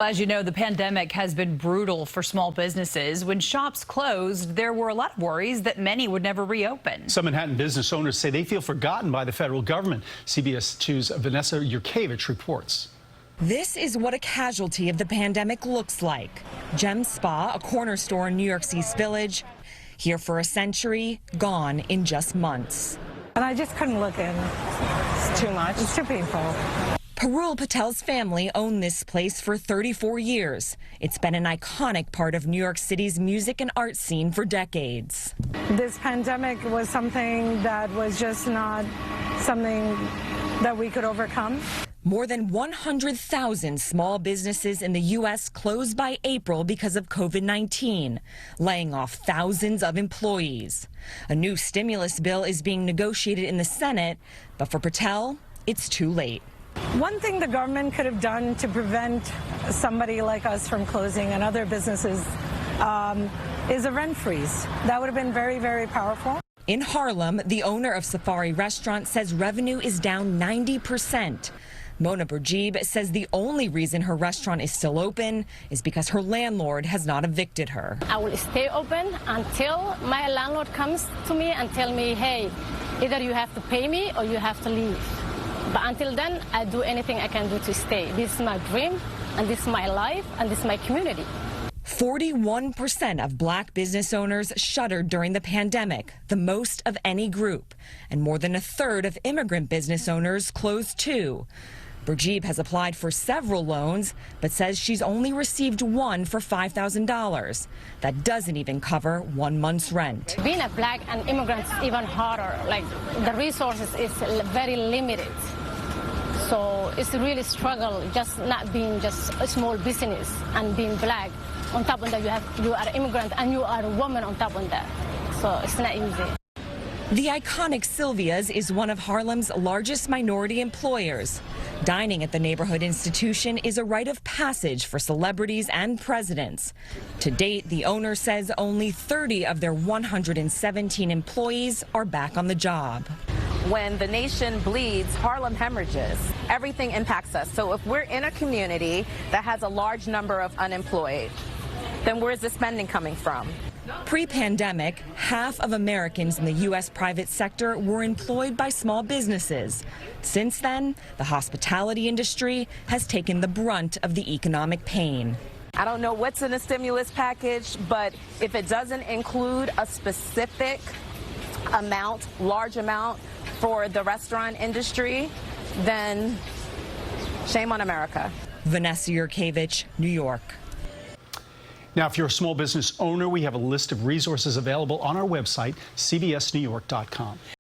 As you know, the pandemic has been brutal for small businesses. When shops closed, there were a lot of worries that many would never reopen. Some Manhattan business owners say they feel forgotten by the federal government. CBS 2's Vanessa Yurkevich reports. This is what a casualty of the pandemic looks like. Gem Spa, a corner store in New York's East Village, here for a century, gone in just months. And I just couldn't look in. It's too much. It's too painful. Parul Patel's family owned this place for 34 years. It's been an iconic part of New York City's music and art scene for decades. This pandemic was something that was just not something that we could overcome. More than 100,000 small businesses in the U.S. closed by April because of COVID-19, laying off thousands of employees. A new stimulus bill is being negotiated in the Senate, but for Patel, it's too late. One thing the government could have done to prevent somebody like us from closing and other businesses is a rent freeze. That would have been very, very powerful. In Harlem, the owner of Safari Restaurant says revenue is down 90%. Mona Burjeeb says the only reason her restaurant is still open is because her landlord has not evicted her. I will stay open until my landlord comes to me and tell me, hey, either you have to pay me or you have to leave. But until then, I do anything I can do to stay. This is my dream, and this is my life, and this is my community. 41% of black business owners shuttered during the pandemic, the most of any group. And more than a third of immigrant business owners closed too. Burjeeb has applied for several loans, but says she's only received one for $5,000. That doesn't even cover 1 month's rent. Being a black and immigrant is even harder. Like, the resources is very limited. So it's a really struggle just not being just a small business and being black. On top of that, you are an immigrant and you are a woman on top of that. So it's not easy. The iconic Sylvia's is one of Harlem's largest minority employers. Dining at the neighborhood institution is a rite of passage for celebrities and presidents. To date, the owner says only 30 of their 117 employees are back on the job. When the nation bleeds, Harlem hemorrhages. Everything impacts us. So if we're in a community that has a large number of unemployed, then where's the spending coming from? Pre-pandemic, half of Americans in the U.S. private sector were employed by small businesses. Since then, the hospitality industry has taken the brunt of the economic pain. I don't know what's in the stimulus package, but if it doesn't include a specific amount, large amount for the restaurant industry, then shame on America. Vanessa Yurkevich, New York. Now, if you're a small business owner, we have a list of resources available on our website, cbsnewyork.com.